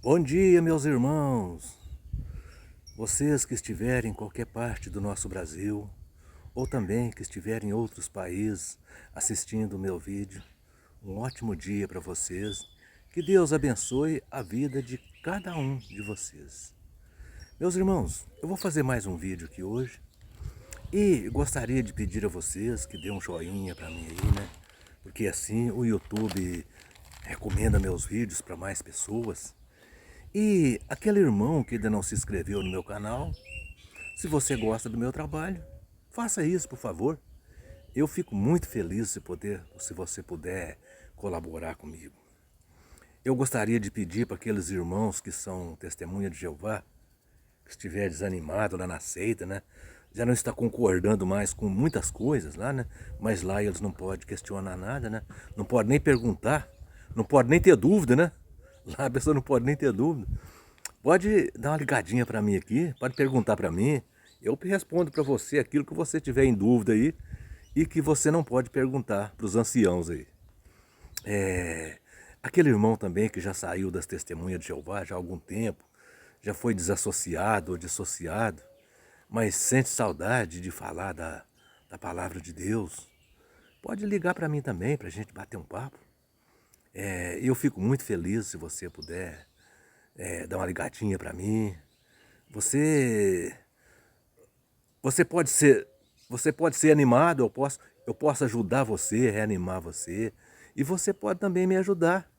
Bom dia, meus irmãos! Vocês que estiverem em qualquer parte do nosso Brasil, ou também que estiverem em outros países assistindo o meu vídeo, um ótimo dia para vocês. Que Deus abençoe a vida de cada um de vocês. Meus irmãos, eu vou fazer mais um vídeo aqui hoje e gostaria de pedir a vocês que dêem um joinha para mim aí, né? Porque assim o YouTube recomenda meus vídeos para mais pessoas. E aquele irmão que ainda não se inscreveu no meu canal, se você gosta do meu trabalho, faça isso, por favor. Eu fico muito feliz se você puder colaborar comigo. Eu gostaria de pedir para aqueles irmãos que são testemunha de Jeová, que estiver desanimado lá na seita, né? Já não está concordando mais com muitas coisas lá, né? Mas lá eles não podem questionar nada, né? Não pode nem perguntar, não pode nem ter dúvida, né? Lá a pessoa não pode nem ter dúvida. Pode dar uma ligadinha para mim aqui, pode perguntar para mim. Eu respondo para você aquilo que você tiver em dúvida aí e que você não pode perguntar para os anciãos aí. Aquele irmão também que já saiu das testemunhas de Jeová já há algum tempo, já foi desassociado ou dissociado, mas sente saudade de falar da palavra de Deus, pode ligar para mim também, para a gente bater um papo. Eu fico muito feliz se você puder dar uma ligadinha para mim. Você, você pode ser, você pode ser animado, eu posso ajudar você, reanimar você, e você pode também me ajudar.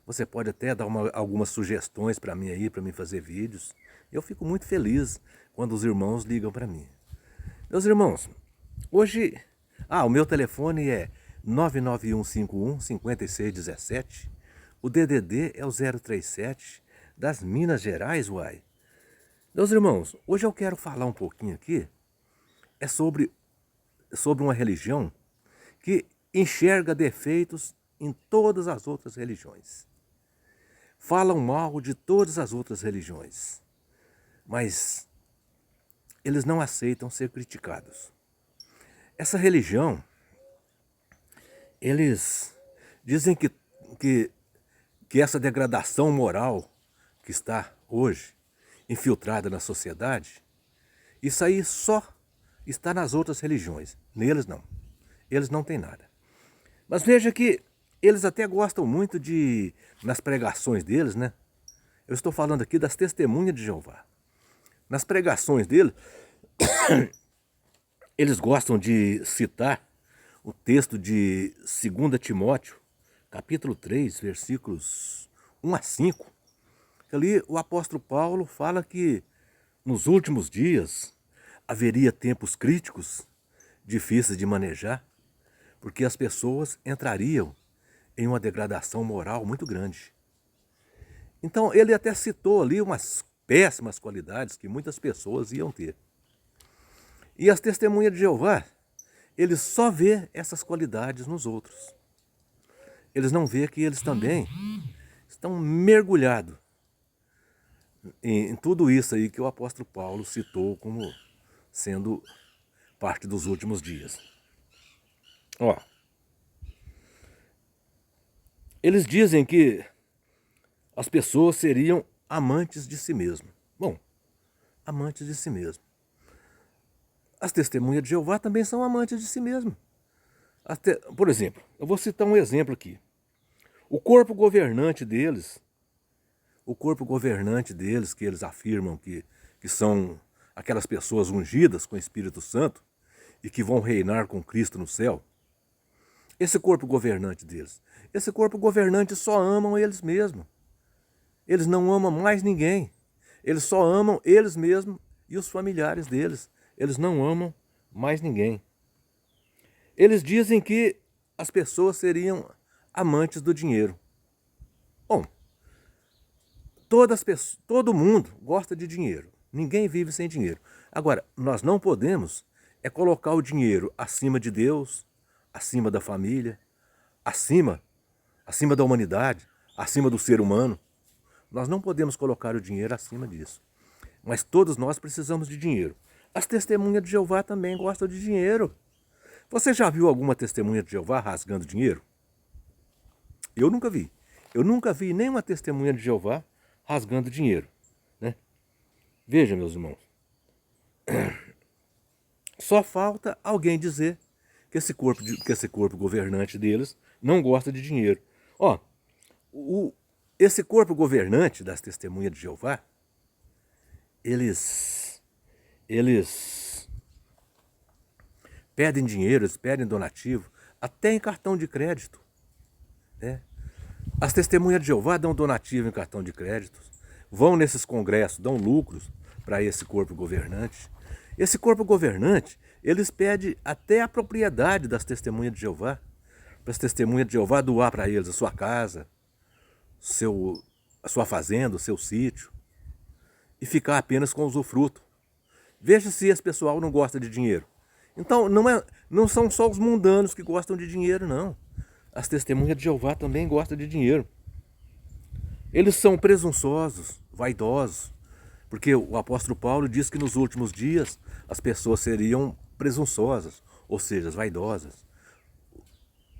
Você pode até dar algumas sugestões para mim aí, para mim fazer vídeos. Eu fico muito feliz quando os irmãos ligam para mim. Meus irmãos, hoje, o meu telefone é 99151-5617. O DDD é o 037 das Minas Gerais, uai. Meus irmãos, hoje eu quero falar um pouquinho aqui sobre uma religião que enxerga defeitos em todas as outras religiões. Falam mal de todas as outras religiões, mas eles não aceitam ser criticados. Essa religião, eles dizem que essa degradação moral que está hoje infiltrada na sociedade, isso aí só está nas outras religiões. Neles não. Eles não têm nada. Mas veja que eles até gostam muito nas pregações deles, né? Eu estou falando aqui das testemunhas de Jeová. Nas pregações deles, eles gostam de citar o texto de 2 Timóteo, capítulo 3, versículos 1 a 5. Ali o apóstolo Paulo fala que nos últimos dias haveria tempos críticos, difíceis de manejar, porque as pessoas entrariam em uma degradação moral muito grande. Então ele até citou ali umas péssimas qualidades que muitas pessoas iam ter. E as testemunhas de Jeová, eles só vê essas qualidades nos outros. Eles não vê que eles também estão mergulhados em tudo isso aí que o apóstolo Paulo citou como sendo parte dos últimos dias. Eles dizem que as pessoas seriam amantes de si mesmo. Bom, amantes de si mesmo. As testemunhas de Jeová também são amantes de si mesmo. Por exemplo, eu vou citar um exemplo aqui. O corpo governante deles, que eles afirmam que são aquelas pessoas ungidas com o Espírito Santo e que vão reinar com Cristo no céu. Esse corpo governante deles, esse corpo governante só amam eles mesmos. Eles não amam mais ninguém. Eles só amam eles mesmos e os familiares deles. Eles não amam mais ninguém. Eles dizem que as pessoas seriam amantes do dinheiro. Bom, todo mundo gosta de dinheiro. Ninguém vive sem dinheiro. Agora, nós não podemos colocar o dinheiro acima de Deus, acima da família, acima da humanidade, acima do ser humano. Nós não podemos colocar o dinheiro acima disso. Mas todos nós precisamos de dinheiro. As testemunhas de Jeová também gostam de dinheiro. Você já viu alguma testemunha de Jeová rasgando dinheiro? Eu nunca vi. Eu nunca vi nenhuma testemunha de Jeová rasgando dinheiro, né? Veja, meus irmãos, só falta alguém dizer que esse corpo governante deles não gosta de dinheiro. Ó, esse corpo governante das Testemunhas de Jeová, eles pedem dinheiro, eles pedem donativo, até em cartão de crédito, né? As Testemunhas de Jeová dão donativo em cartão de crédito, vão nesses congressos, dão lucros para esse corpo governante. Esse corpo governante, eles pedem até a propriedade das Testemunhas de Jeová, para as Testemunhas de Jeová doar para eles a sua casa, a sua fazenda, o seu sítio, e ficar apenas com o usufruto. Veja se esse pessoal não gosta de dinheiro. Então, não são só os mundanos que gostam de dinheiro, não. As Testemunhas de Jeová também gostam de dinheiro. Eles são presunçosos, vaidosos, porque o apóstolo Paulo diz que nos últimos dias as pessoas seriam presunçosas, ou seja, vaidosas.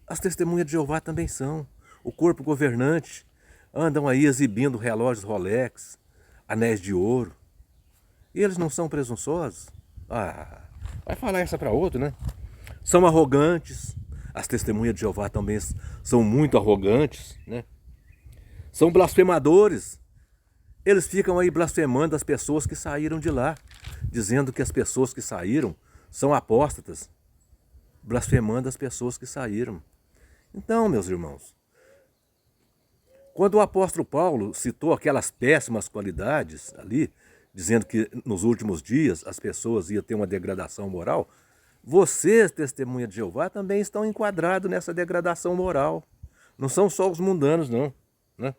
As Testemunhas de Jeová também são. O corpo governante andam aí exibindo relógios Rolex, anéis de ouro. E eles não são presunçosos? Ah, vai falar essa para outro, né? São arrogantes. As Testemunhas de Jeová também são muito arrogantes, né? São blasfemadores. Eles ficam aí blasfemando as pessoas que saíram de lá, dizendo que as pessoas que saíram são apóstatas, blasfemando as pessoas que saíram. Então, meus irmãos, quando o apóstolo Paulo citou aquelas péssimas qualidades ali, dizendo que nos últimos dias as pessoas iam ter uma degradação moral, vocês, Testemunha de Jeová, também estão enquadrados nessa degradação moral. Não são só os mundanos, não, né?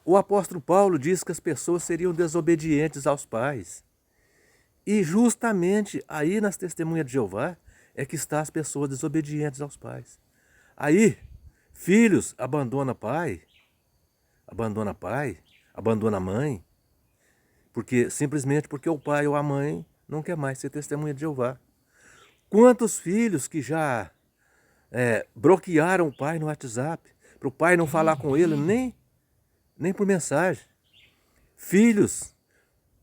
O apóstolo Paulo diz que as pessoas seriam desobedientes aos pais. E justamente aí nas Testemunhas de Jeová é que estão as pessoas desobedientes aos pais. Aí, filhos abandonam pai, abandona a mãe, simplesmente porque o pai ou a mãe não quer mais ser Testemunha de Jeová. Quantos filhos que já bloquearam o pai no WhatsApp, para o pai não falar com ele nem por mensagem. Filhos,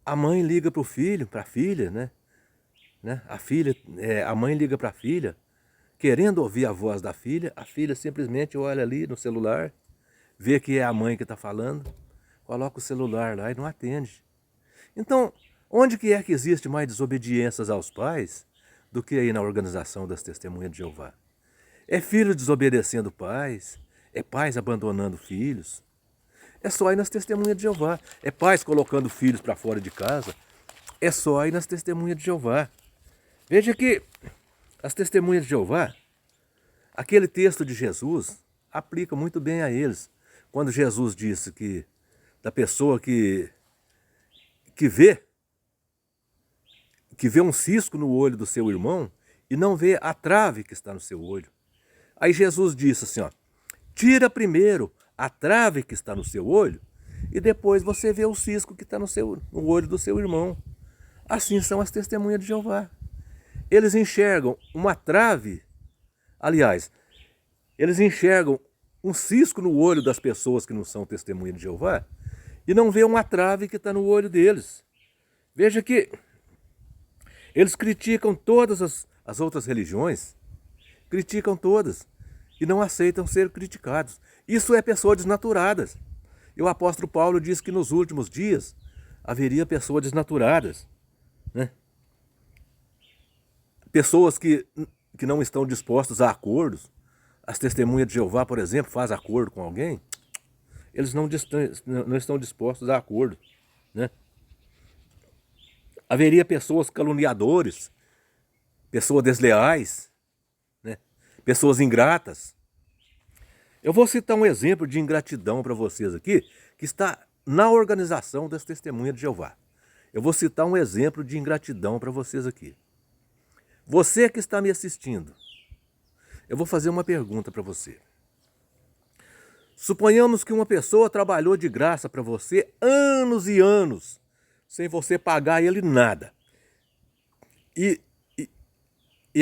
a mãe liga para o filho, para a filha, né? A mãe liga para a filha, querendo ouvir a voz da filha, a filha simplesmente olha ali no celular, vê que é a mãe que está falando, coloca o celular lá e não atende. Então, onde que é que existe mais desobediências aos pais do que aí na organização das Testemunhas de Jeová? É filho desobedecendo pais, é pais abandonando filhos. É só aí nas Testemunhas de Jeová. É pais colocando filhos para fora de casa. É só aí nas Testemunhas de Jeová. Veja que as Testemunhas de Jeová, aquele texto de Jesus, aplica muito bem a eles. Quando Jesus disse que da pessoa que vê um cisco no olho do seu irmão e não vê a trave que está no seu olho. Aí Jesus disse assim, ó, tira primeiro a trave que está no seu olho e depois você vê o cisco que está no olho do seu irmão. Assim são as Testemunhas de Jeová. Eles enxergam uma trave, aliás, eles enxergam um cisco no olho das pessoas que não são Testemunhas de Jeová e não vê uma trave que está no olho deles. Veja que eles criticam todas as outras religiões, criticam todas e não aceitam ser criticados. Isso é pessoas desnaturadas. E o apóstolo Paulo diz que nos últimos dias haveria pessoas desnaturadas, né? Pessoas que não estão dispostas a acordos. As Testemunhas de Jeová, por exemplo, faz acordo com alguém, eles não estão dispostos a acordo, né? Haveria pessoas caluniadores, pessoas desleais, né? Pessoas ingratas. Eu vou citar um exemplo de ingratidão para vocês aqui, que está na organização das Testemunhas de Jeová. Eu vou citar um exemplo de ingratidão para vocês aqui. Você que está me assistindo, eu vou fazer uma pergunta para você. Suponhamos que uma pessoa trabalhou de graça para você anos e anos, sem você pagar ele nada. E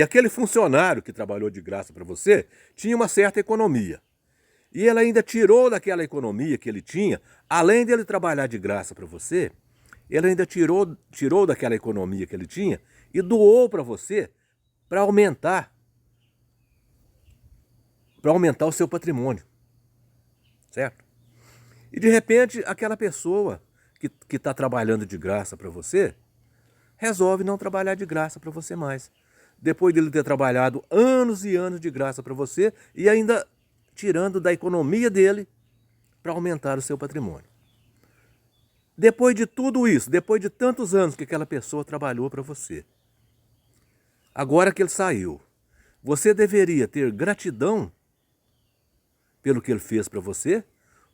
aquele funcionário que trabalhou de graça para você tinha uma certa economia. E ele ainda tirou daquela economia que ele tinha, além dele trabalhar de graça para você, ele ainda tirou daquela economia que ele tinha e doou para você para aumentar o seu patrimônio, certo? E de repente aquela pessoa que está trabalhando de graça para você, resolve não trabalhar de graça para você mais. Depois dele ter trabalhado anos e anos de graça para você e ainda tirando da economia dele para aumentar o seu patrimônio. Depois de tudo isso, depois de tantos anos que aquela pessoa trabalhou para você, agora que ele saiu, você deveria ter gratidão pelo que ele fez para você?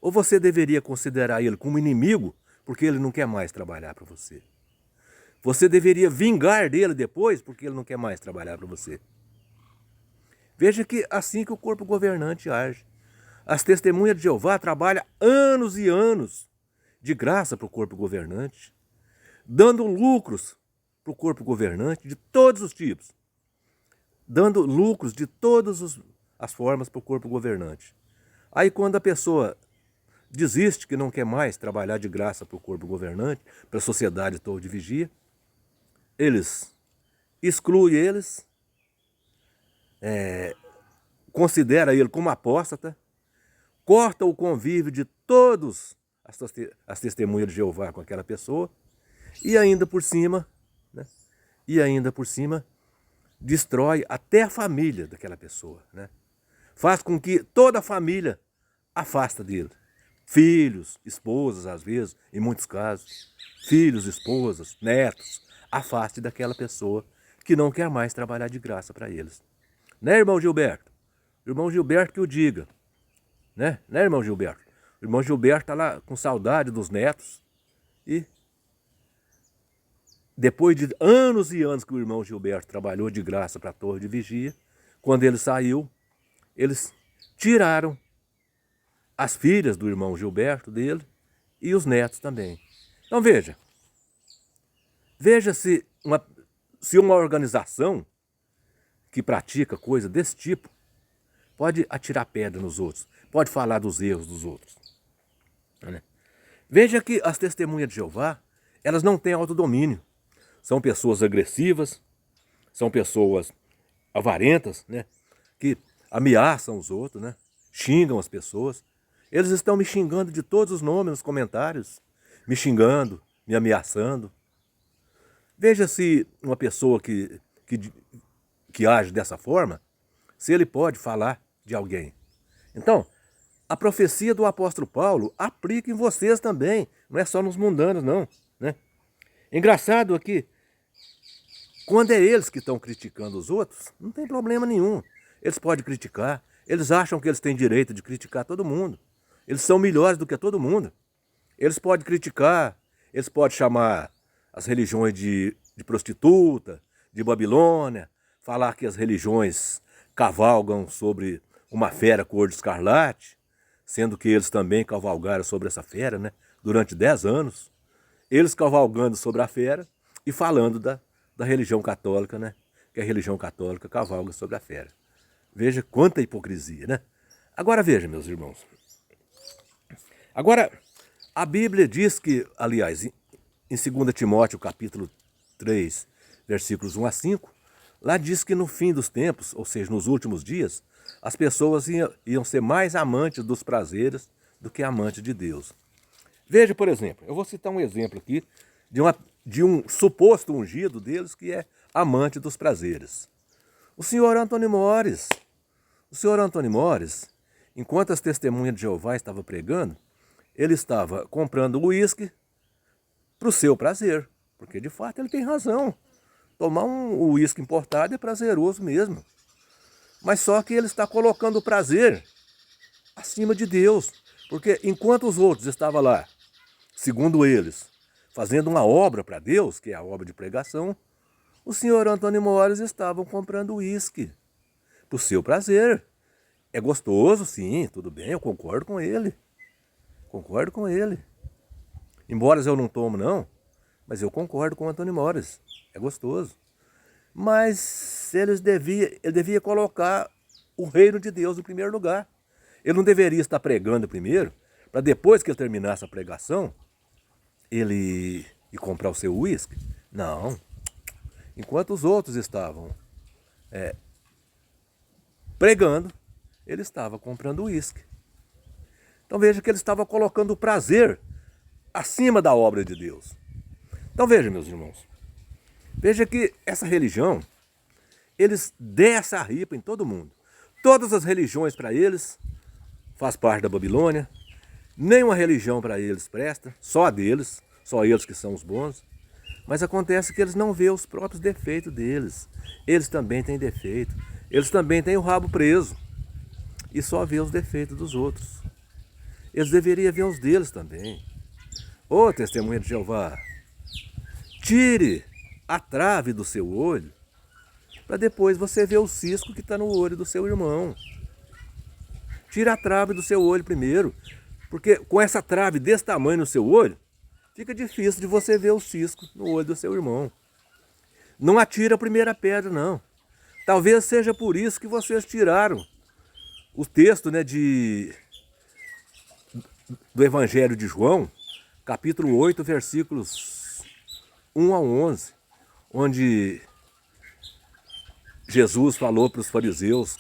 Ou você deveria considerar ele como inimigo porque ele não quer mais trabalhar para você? Você deveria vingar dele depois porque ele não quer mais trabalhar para você? Veja que assim que o corpo governante age. As testemunhas de Jeová trabalham anos e anos de graça para o corpo governante, dando lucros para o corpo governante de todos os tipos, dando lucros de todas as formas para o corpo governante. Aí quando a pessoa desiste, que não quer mais trabalhar de graça para o corpo governante, para a sociedade toda de vigia, eles excluem eles, considera ele como apóstata, corta o convívio de todos as testemunhas de Jeová com aquela pessoa e ainda por cima, né? Destrói até a família daquela pessoa, né? Faz com que toda a família afasta dele. Filhos, esposas, às vezes, em muitos casos, filhos, esposas, netos, afaste daquela pessoa que não quer mais trabalhar de graça para eles. Né, irmão Gilberto? Irmão Gilberto que o diga. Né, irmão Gilberto? O irmão Gilberto está lá com saudade dos netos e depois de anos e anos que o irmão Gilberto trabalhou de graça para a torre de vigia, quando ele saiu, eles tiraram as filhas do irmão Gilberto dele e os netos também. Então veja se uma organização que pratica coisa desse tipo pode atirar pedra nos outros, pode falar dos erros dos outros. Né? Veja que as testemunhas de Jeová, elas não têm autodomínio. São pessoas agressivas, são pessoas avarentas, né? Que ameaçam os outros, né? Xingam as pessoas. Eles estão me xingando de todos os nomes nos comentários, me xingando, me ameaçando. Veja se uma pessoa que age dessa forma, se ele pode falar de alguém. Então, a profecia do apóstolo Paulo aplica em vocês também, não é só nos mundanos não, né? Engraçado aqui, quando é eles que estão criticando os outros, não tem problema nenhum. Eles podem criticar, eles acham que eles têm direito de criticar todo mundo. Eles são melhores do que todo mundo. Eles podem criticar, eles podem chamar as religiões de prostituta, de Babilônia, falar que as religiões cavalgam sobre uma fera cor de escarlate, sendo que eles também cavalgaram sobre essa fera, né, durante 10 anos. Eles cavalgando sobre a fera e falando da religião católica, né, que a religião católica cavalga sobre a fera. Veja quanta hipocrisia, né? Agora veja, meus irmãos. Agora, a Bíblia diz que, aliás, em 2 Timóteo capítulo 3, versículos 1 a 5, lá diz que no fim dos tempos, ou seja, nos últimos dias, as pessoas iam ser mais amantes dos prazeres do que amantes de Deus. Veja, por exemplo, eu vou citar um exemplo aqui de um suposto ungido deles que é amante dos prazeres. O senhor Antônio Mores, enquanto as testemunhas de Jeová estavam pregando, ele estava comprando uísque para o seu prazer, porque de fato ele tem razão. Tomar um uísque importado é prazeroso mesmo. Mas só que ele está colocando o prazer acima de Deus, porque enquanto os outros estavam lá, segundo eles, fazendo uma obra para Deus, que é a obra de pregação, o senhor Antônio Mores estava comprando uísque para o seu prazer. É gostoso, sim, tudo bem, eu concordo com ele. Concordo com ele. Embora eu não tomo, não, mas eu concordo com o Antônio Mores. É gostoso. Mas ele devia colocar o reino de Deus em primeiro lugar. Ele não deveria estar pregando primeiro, para depois que ele terminasse a pregação, ele ir comprar o seu uísque? Não. Enquanto os outros estavam pregando, ele estava comprando uísque. Então veja que ele estava colocando o prazer acima da obra de Deus. Então veja, meus irmãos, veja que essa religião, eles descem a ripa em todo mundo. Todas as religiões para eles faz parte da Babilônia. Nenhuma religião para eles presta, só a deles, só eles que são os bons. Mas acontece que eles não vêem os próprios defeitos deles. Eles também têm defeito. Eles também têm o rabo preso. E só vê os defeitos dos outros. Eles deveriam ver os deles também. Ô, testemunha de Jeová, tire a trave do seu olho, para depois você ver o cisco que está no olho do seu irmão. Tira a trave do seu olho primeiro, porque com essa trave desse tamanho no seu olho, fica difícil de você ver o cisco no olho do seu irmão. Não atira a primeira pedra, não. Talvez seja por isso que vocês tiraram o texto, do Evangelho de João, capítulo 8, versículos 1 a 11, onde Jesus falou para os fariseus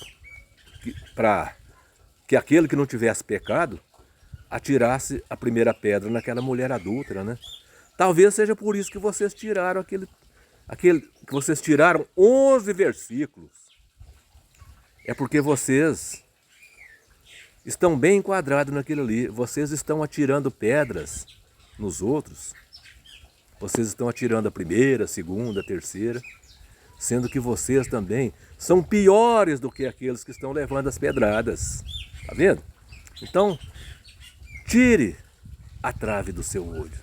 que aquele que não tivesse pecado atirasse a primeira pedra naquela mulher adúltera, né? Talvez seja por isso que vocês tiraram que vocês tiraram 11 versículos. É porque vocês estão bem enquadrados naquilo ali. Vocês estão atirando pedras nos outros. Vocês estão atirando a primeira, a segunda, a terceira, sendo que vocês também são piores do que aqueles que estão levando as pedradas. Tá vendo? Então, tire a trave do seu olho.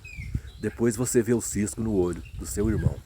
Depois você vê o cisco no olho do seu irmão.